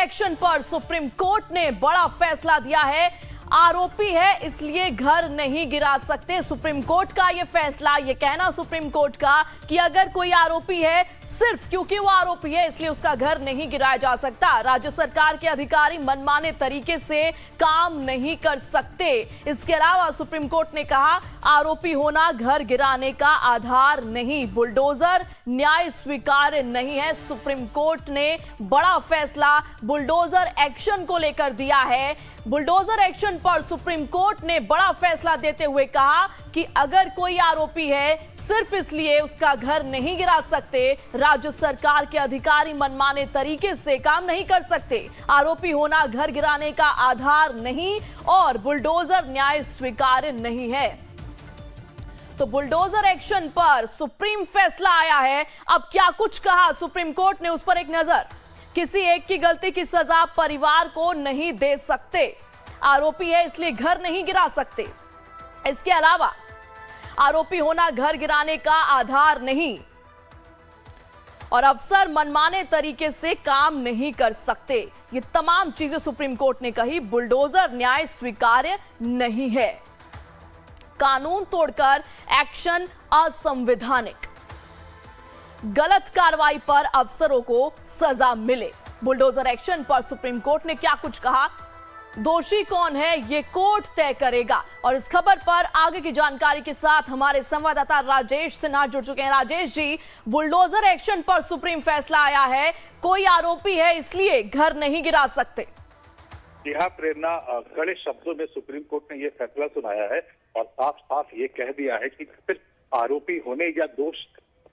Action पर supreme court ने बड़ा फैसला दिया है। आरोपी है इसलिए घर नहीं गिरा सकते। सुप्रीम कोर्ट का यह फैसला, यह कहना सुप्रीम कोर्ट का कि अगर कोई आरोपी है सिर्फ क्योंकि वो आरोपी है इसलिए उसका घर नहीं गिराया जा सकता। राज्य सरकार के अधिकारी मनमाने तरीके से काम नहीं कर सकते। इसके अलावा सुप्रीम कोर्ट ने कहा आरोपी होना घर गिराने का आधार नहीं, बुलडोजर न्याय स्वीकार्य नहीं है। सुप्रीम कोर्ट ने बड़ा फैसला बुलडोजर एक्शन को लेकर दिया है। बुलडोजर एक्शन पर सुप्रीम कोर्ट ने बड़ा फैसला देते हुए कहा कि अगर कोई आरोपी है सिर्फ इसलिए उसका घर नहीं गिरा सकते। राज्य सरकार के अधिकारी मनमाने तरीके से काम नहीं कर सकते। आरोपी होना घर गिराने का आधार नहीं और बुलडोजर न्याय स्वीकार्य नहीं है। तो बुलडोजर एक्शन पर सुप्रीम फैसला आया है। अब क्या कुछ कहा सुप्रीम कोर्ट ने, उस पर एक नजर। किसी एक की गलती की सजा परिवार को नहीं दे सकते। आरोपी है इसलिए घर नहीं गिरा सकते। इसके अलावा आरोपी होना घर गिराने का आधार नहीं और अफसर मनमाने तरीके से काम नहीं कर सकते। ये तमाम चीजें सुप्रीम कोर्ट ने कही। बुलडोजर न्याय स्वीकार्य नहीं है। कानून तोड़कर एक्शन असंवैधानिक। गलत कार्रवाई पर अफसरों को सजा मिले। बुलडोजर एक्शन पर सुप्रीम कोर्ट ने क्या कुछ कहा, दोषी कौन है ये कोर्ट तय करेगा। और इस खबर पर आगे की जानकारी के साथ हमारे संवाददाता राजेश सिन्हा जुड़ चुके हैं। राजेश जी, बुलडोजर एक्शन पर सुप्रीम फैसला आया है, कोई आरोपी है इसलिए घर नहीं गिरा सकते। जी हाँ प्रेरणा, कड़े शब्दों में सुप्रीम कोर्ट ने यह फैसला सुनाया है और साफ साफ ये कह दिया है कि सिर्फ आरोपी होने या दोष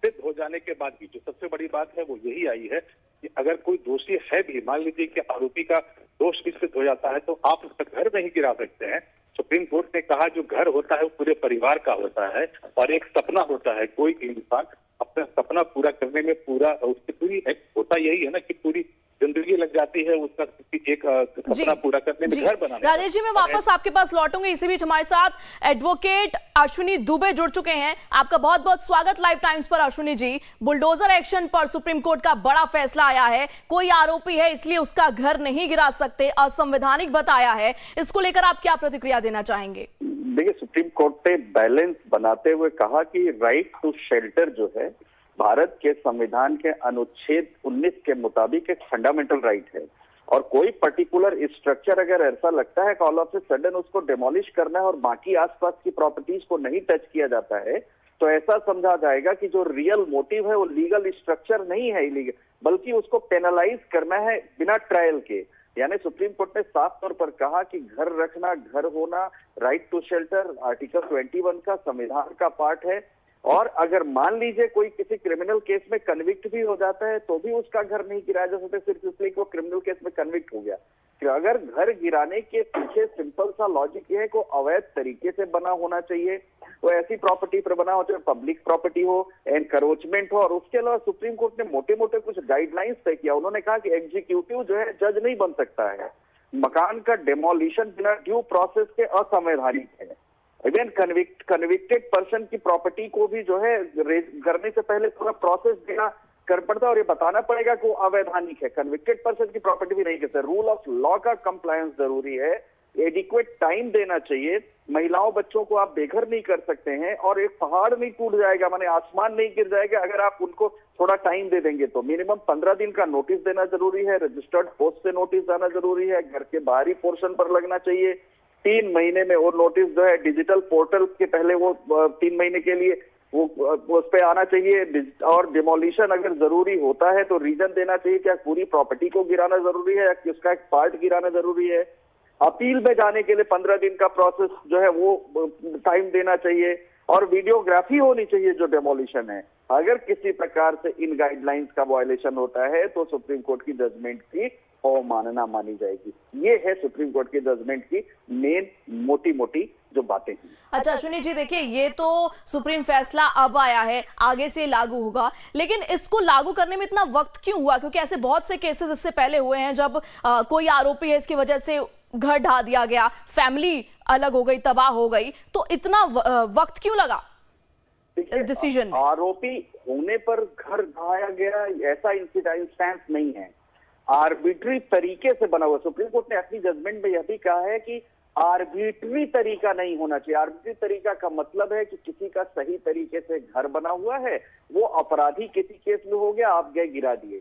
सिद्ध हो जाने के बाद भी जो सबसे बड़ी बात है वो यही आई है कि अगर कोई दोषी है भी, मान लीजिए कि आरोपी का दोष भी सिद्ध हो जाता है तो आप उसका घर नहीं गिरा सकते हैं। सुप्रीम कोर्ट ने कहा जो घर होता है वो पूरे परिवार का होता है और एक सपना होता है। कोई इंसान अपना सपना पूरा करने में उसकी पूरी होता यही है ना कि पूरी जिंदगी लग जाती है उसका एक सपना पूरा करने में, घर बनाने। राजेश जी, मैं वापस आपके पास लौटूंगी। इसी बीच हमारे साथ एडवोकेट अश्विनी दुबे जुड़ चुके हैं। आपका बहुत बहुत स्वागत लाइव टाइम्स पर। अश्विनी जी, बुलडोजर एक्शन पर सुप्रीम कोर्ट का बड़ा फैसला आया है। कोई आरोपी है इसलिए उसका घर नहीं गिरा सकते, असंवैधानिक बताया है। इसको लेकर आप क्या प्रतिक्रिया देना चाहेंगे? देखिए, सुप्रीम कोर्ट ने बैलेंस बनाते हुए कहा कि राइट टू शेल्टर जो है भारत के संविधान के अनुच्छेद 19 के मुताबिक एक फंडामेंटल राइट है और कोई पर्टिकुलर स्ट्रक्चर अगर ऐसा लगता है ऑल ऑफ ए सडन उसको डिमोलिश करना है और बाकी आसपास की प्रॉपर्टीज को नहीं टच किया जाता है तो ऐसा समझा जाएगा कि जो रियल मोटिव है वो लीगल स्ट्रक्चर नहीं है इलीगल, बल्कि उसको पेनलाइज करना है बिना ट्रायल के। यानी सुप्रीम कोर्ट ने साफ तौर पर कहा कि घर रखना, घर होना, राइट टू शेल्टर आर्टिकल 21 का संविधान का पार्ट है। और अगर मान लीजिए कोई किसी क्रिमिनल केस में कन्विक्ट भी हो जाता है तो भी उसका घर नहीं गिराया जा सकता सिर्फ इसलिए कि वो क्रिमिनल केस में कन्विक्ट हो गया। कि अगर घर गिराने के पीछे सिंपल सा लॉजिक ये है कि अवैध तरीके से बना होना चाहिए, वो ऐसी प्रॉपर्टी पर बना हो चाहे पब्लिक प्रॉपर्टी हो, एनकरोचमेंट हो। और उसके अलावा सुप्रीम कोर्ट ने मोटे मोटे कुछ गाइडलाइंस तय किया। उन्होंने कहा कि एग्जीक्यूटिव जो है जज नहीं बन सकता है, मकान का डेमोलिशन बिना ड्यू प्रोसेस के असंवैधानिक है। अगेन कन्विक्टेड पर्सन की प्रॉपर्टी को भी जो है करने से पहले पूरा प्रोसेस देना कर पड़ता है और ये बताना पड़ेगा कि वो अवैधानिक है। कन्विक्टेड पर्सन की प्रॉपर्टी भी नहीं करते। रूल ऑफ लॉ का कंप्लायंस जरूरी है। एडिक्वेट टाइम देना चाहिए। महिलाओं बच्चों को आप बेघर नहीं कर सकते हैं और एक पहाड़ नहीं टूट जाएगा, माने आसमान नहीं गिर जाएगा अगर आप उनको थोड़ा टाइम दे देंगे तो। मिनिमम 15 दिन का नोटिस देना जरूरी है। रजिस्टर्ड पोस्ट से नोटिस जाना जरूरी है। घर के बाहरी पोर्शन पर लगना चाहिए। 3 महीने में वो नोटिस जो है डिजिटल पोर्टल के पहले वो 3 महीने के लिए वो उस पे आना चाहिए। और डिमोलिशन अगर जरूरी होता है तो रीजन देना चाहिए, क्या पूरी प्रॉपर्टी को गिराना जरूरी है या किसका एक पार्ट गिराना जरूरी है। अपील में जाने के लिए 15 दिन का प्रोसेस जो है वो टाइम देना चाहिए और वीडियोग्राफी होनी चाहिए जो डेमोलिशन है। अगर किसी प्रकार से इन गाइडलाइंस का वायलेशन होता है तो सुप्रीम कोर्ट की जजमेंट की अवमानना मानी जाएगी। ये है सुप्रीम कोर्ट के जजमेंट की मेन मोटी मोटी जो बातें हैं। अच्छा अश्विनी जी, देखिए ये तो सुप्रीम फैसला अब आया है, आगे से लागू होगा, लेकिन इसको लागू करने में इतना वक्त क्यों हुआ? क्योंकि ऐसे बहुत से केसेस इससे पहले हुए हैं जब कोई आरोपी है इसकी वजह से घर ढा दिया गया, फैमिली अलग हो गई, तबाह हो गई, तो इतना वक्त क्यों लगा इस डिसीजन में? आरोपी होने पर घर ढाया गया ऐसा इंसिडेंस नहीं है। आर्बिट्री तरीके से बना हुआ। सुप्रीम कोर्ट ने अपनी जजमेंट में यह भी कहा है कि आर्बिट्री तरीका नहीं होना चाहिए। आर्बिट्री तरीका का मतलब है कि किसी का सही तरीके से घर बना हुआ है, वो अपराधी किसी केस में हो गया, आप गए गिरा दिए।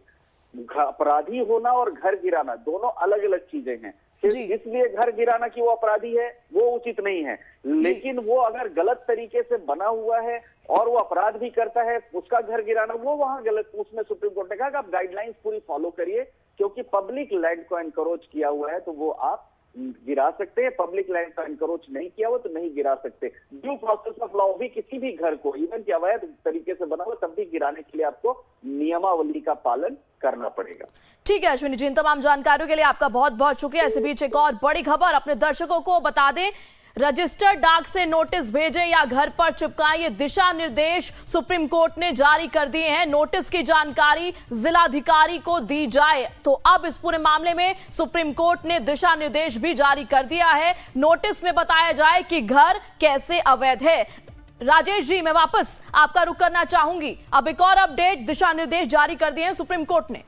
अपराधी होना और घर गिराना दोनों अलग अलग चीजें हैं। सिर्फ इसलिए घर गिराना कि वो अपराधी है वो उचित नहीं है, लेकिन वो अगर गलत तरीके से बना हुआ है और वो अपराध भी करता है, उसका घर गिराना वो वहां गलत। उसमें सुप्रीम कोर्ट ने कहा कि आप गाइडलाइंस पूरी फॉलो करिए, क्योंकि पब्लिक लैंड को एनक्रोच किया हुआ है तो वो आप गिरा सकते हैं, पब्लिक लैंड का एनक्रोच नहीं किया हुआ तो नहीं गिरा सकते। ड्यू प्रोसेस ऑफ लॉ भी किसी भी घर को इवन कि अवैध तरीके से बना हुआ तब भी गिराने के लिए आपको नियमावली का पालन करना पड़ेगा। ठीक है अश्विनी जी, इन तमाम जानकारियों के लिए आपका बहुत बहुत शुक्रिया। इसी बीच एक और बड़ी खबर अपने दर्शकों को बता दें, रजिस्टर्ड डाक से नोटिस भेजें या घर पर चिपकाएं, ये दिशा निर्देश सुप्रीम कोर्ट ने जारी कर दिए हैं। नोटिस की जानकारी जिलाधिकारी को दी जाए, तो अब इस पूरे मामले में सुप्रीम कोर्ट ने दिशा निर्देश भी जारी कर दिया है। नोटिस में बताया जाए कि घर कैसे अवैध है। राजेश जी, मैं वापस आपका रुख करना चाहूंगी। अब एक और अपडेट, दिशा निर्देश जारी कर दिए हैं सुप्रीम कोर्ट ने।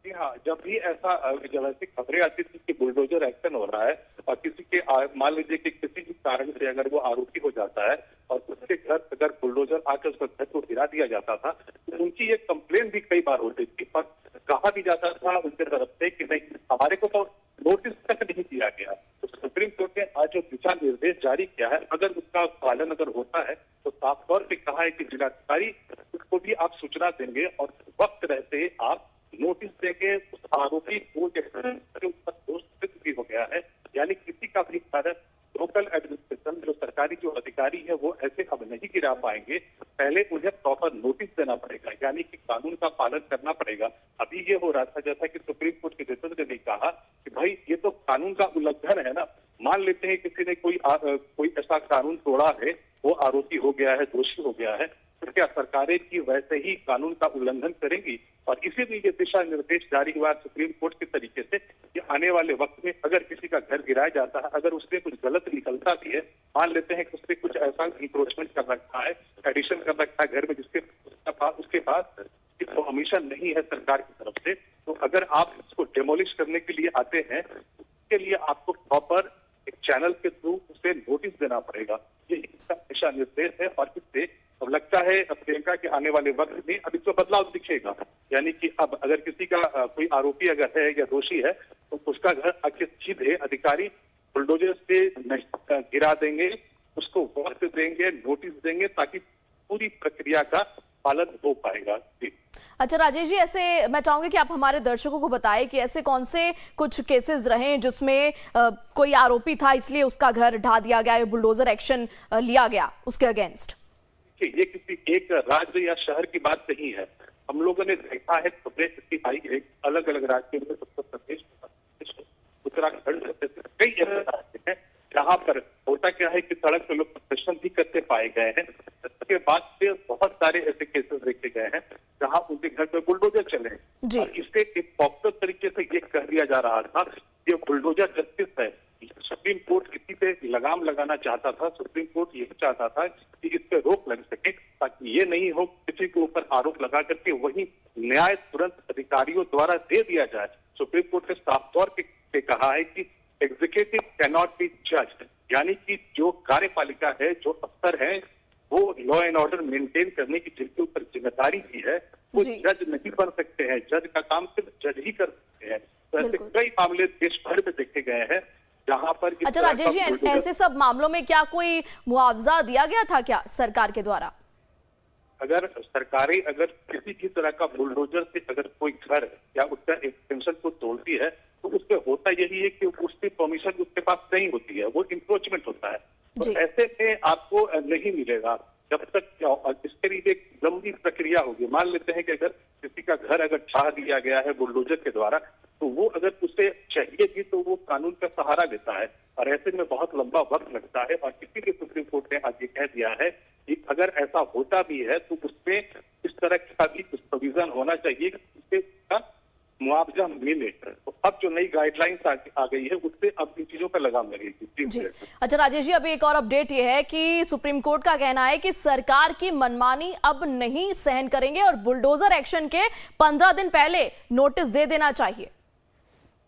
जी हाँ, जब भी ऐसा जब ऐसी खबरें आती थी कि बुलडोजर एक्शन हो रहा है और किसी के मान लीजिए कि किसी भी कारण से अगर वो आरोपी हो जाता है और उसके घर अगर बुलडोजर आकर उसके घर को गिरा दिया जाता था, तो उनकी ये कंप्लेन भी कई बार होती थी, पर कहा भी जाता था उनके तरफ से कि नहीं, हमारे को तो नोटिस तक नहीं दिया गया। तो सुप्रीम कोर्ट ने आज जो दिशा निर्देश जारी किया है, अगर उसका पालन अगर होता है तो साफ तौर पर कहा है कि जिलाधिकारी को भी आप सूचना देंगे और वक्त रहते आप नोटिस देके उस आरोपी को दोष सिद्ध भी हो गया है, यानी किसी का भी कारण लोकल एडमिनिस्ट्रेशन जो सरकारी जो अधिकारी है वो ऐसे अब नहीं गिरा पाएंगे। पहले उन्हें प्रॉपर नोटिस देना पड़ेगा, यानी कि कानून का पालन करना पड़ेगा। अभी ये हो रहा था जैसा कि सुप्रीम कोर्ट के जजेस ने कहा कि भाई ये तो कानून का उल्लंघन है ना। मान लेते हैं किसी ने कोई ऐसा कानून तोड़ा है, वो आरोपी हो गया है, दोषी हो गया है, तो क्या सरकारें की वैसे ही कानून का उल्लंघन करेंगी? और इसीलिए ये दिशा निर्देश जारी हुआ सुप्रीम कोर्ट के तरीके से कि आने वाले वक्त में अगर किसी का घर गिराया जाता है, अगर उससे कुछ गलत निकलता भी है, मान लेते हैं कि उससे कुछ ऐसा इंक्रोचमेंट कर रखा है, एडिशन कर रखा है घर में उसके पास परमिशन नहीं है सरकार की तरफ से, तो अगर आप इसको डेमोलिश करने के लिए आते हैं, उसके लिए आपको प्रॉपर एक चैनल के थ्रू उसे नोटिस देना पड़ेगा। ये दिशा निर्देश है और इससे अब लगता है प्रियंका के आने वाले वक्त में अब इसमें बदलाव दिखेगा, यानी कि अब अगर किसी का कोई आरोपी अगर है या दोषी है तो उसका घर आके सीधे अधिकारी बुलडोजर से गिरा देंगे, उसको वक्त देंगे, नोटिस देंगे, ताकि पूरी प्रक्रिया का पालन हो पाएगा। अच्छा राजेश जी, ऐसे मैं चाहूंगी कि आप हमारे दर्शकों को बताएं कि ऐसे कौन से कुछ केसेस रहे जिसमें कोई आरोपी था इसलिए उसका घर ढा दिया गया, बुलडोजर एक्शन लिया गया उसके अगेंस्ट। ये किसी एक राज्य या शहर की बात नहीं है। हम लोगों ने देखा है खबरें आई है अलग अलग राज्यों में, उत्तर प्रदेश, उत्तराखंड, कई ऐसे राज्य हैं जहाँ पर होता क्या है कि सड़क पर लोग प्रदर्शन भी करते पाए गए हैं। इसके बाद से बहुत सारे ऐसे केसेस देखे गए हैं जहाँ उनके घर पर बुलडोजर चले और इससे एक पॉपुलर तरीके से ये कह दिया जा रहा था ये बुलडोजर जस्टिस है। सुप्रीम कोर्ट किसी पे लगाम लगाना चाहता था, सुप्रीम कोर्ट ये चाहता था कि इस पे रोक लग सके, ताकि ये नहीं हो किसी के ऊपर आरोप लगा करके वही न्याय तुरंत अधिकारियों द्वारा दे दिया जाए। सुप्रीम कोर्ट ने साफ तौर पे कहा है कि एग्जीक्यूटिव कैनॉट बी जज, यानी कि जो कार्यपालिका है, जो अफसर है, वो लॉ एंड ऑर्डर मेंटेन करने की जिनके ऊपर जिम्मेदारी भी है, वो जज नहीं बन सकते हैं। जज का काम सिर्फ जज ही कर सकते हैं। तो ऐसे कई मामले देश भर में देखे गए हैं जहां पर। अच्छा राजेश जी, ऐसे सब मामलों में क्या कोई मुआवजा दिया गया था क्या सरकार के द्वारा? अगर सरकारें अगर किसी भी तरह का बुलडोजर से अगर कोई घर या उसका एक्सटेंशन को तोड़ती है तो उसमें होता यही है कि उसकी परमिशन उसके पास नहीं होती है, वो इंक्रोचमेंट होता है। तो ऐसे में आपको नहीं मिलेगा जब तक इसके लिए एक लंबी प्रक्रिया होगी। मान लेते हैं कि अगर किसी का घर अगर ढा दिया गया है बुलडोजर के द्वारा, तो वो अगर उसे चाहिए भी तो वो कानून का सहारा लेता है और ऐसे में बहुत लंबा वक्त लगता है। और इसीलिए सुप्रीम कोर्ट ने आज ये कह दिया है कि अगर ऐसा होता भी है तो उसमें इस तरह का भी कुछ प्रोविजन होना चाहिए कि उससे मुआवजा मिले। तो अब जो नई गाइडलाइंस आ गई है उससे अब इन चीजों पर लगाम लगेगी। जी अच्छा राजेश जी, अभी एक और अपडेट ये है कि सुप्रीम कोर्ट का कहना है कि सरकार की मनमानी अब नहीं सहन करेंगे और बुलडोजर एक्शन के 15 दिन पहले नोटिस दे देना चाहिए।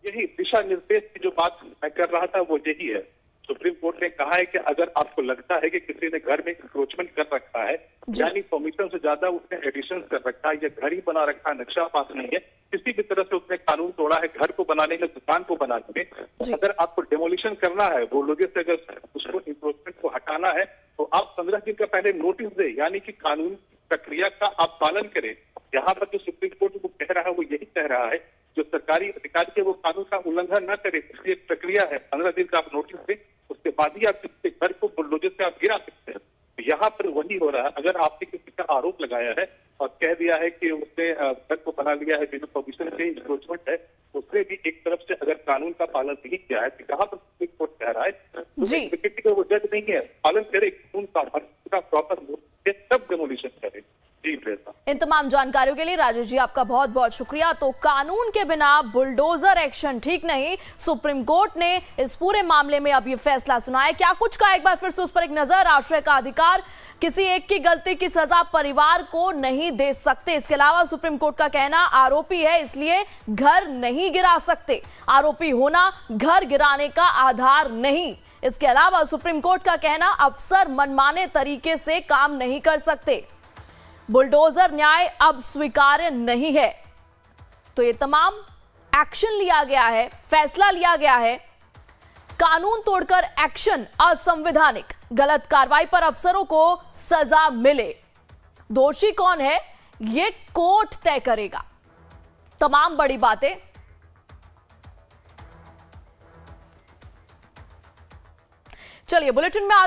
यही दिशा निर्देश की जो बात मैं कर रहा था वो यही है। सुप्रीम कोर्ट ने कहा है कि अगर आपको लगता है कि किसी ने घर में इंक्रोचमेंट कर रखा है, यानी परमिशन से ज्यादा उसने एडिशन कर रखा है या घर ही बना रखा है, नक्शा पास नहीं है, किसी भी तरह से उसने कानून तोड़ा है घर को बनाने में, दुकान को बनाने में, अगर आपको डेमोलिशन करना है, वो लोगों से अगर उसको इंक्रोचमेंट को हटाना है तो आप 15 दिन का पहले नोटिस दे, यानी कि कानून प्रक्रिया का आप पालन करें। यहाँ पर जो सुप्रीम कोर्ट वो कह रहा है वो यही कह रहा है जो सरकारी अधिकारी के वो कानून का उल्लंघन न करे, इसकी एक प्रक्रिया है, 15 दिन का आप नोटिस दें, उसके बाद ही आप किसी घर को बुलडोजर से आप गिरा सकते हैं। तो यहाँ पर वही हो रहा है। अगर आपने किसी का आरोप लगाया है और कह दिया है कि उसने घर को बना लिया है बिना परमिशन के, इंक्रोचमेंट है, उसने भी एक तरफ से अगर कानून का पालन नहीं किया है तो कहाँ पर सुप्रीम कोर्ट कह रहा है तो वो जज नहीं है, पालन करे कानून का प्रॉपर तब डेमोलिशन करे। इन तमाम जानकारियों के लिए राजेश जी आपका बहुत बहुत शुक्रिया। तो कानून के बिना बुलडोजर एक्शन ठीक नहीं, सुप्रीम कोर्ट ने इस पूरे मामले में अब ये फैसला सुनाया। क्या कुछ का एक बार फिर से उस पर एक नजर। आश्रय का अधिकार, किसी एक की गलती की सजा परिवार को नहीं दे सकते। इसके अलावा सुप्रीम कोर्ट का कहना आरोपी है इसलिए घर नहीं गिरा सकते, आरोपी होना घर गिराने का आधार नहीं। इसके अलावा सुप्रीम कोर्ट का कहना अफसर मनमाने तरीके से काम नहीं कर सकते, बुलडोजर न्याय अब स्वीकार्य नहीं है। तो ये तमाम एक्शन लिया गया है, फैसला लिया गया है, कानून तोड़कर एक्शन असंवैधानिक, गलत कार्रवाई पर अफसरों को सजा मिले। दोषी कौन है ये कोर्ट तय करेगा। तमाम बड़ी बातें। चलिए बुलेटिन में आगे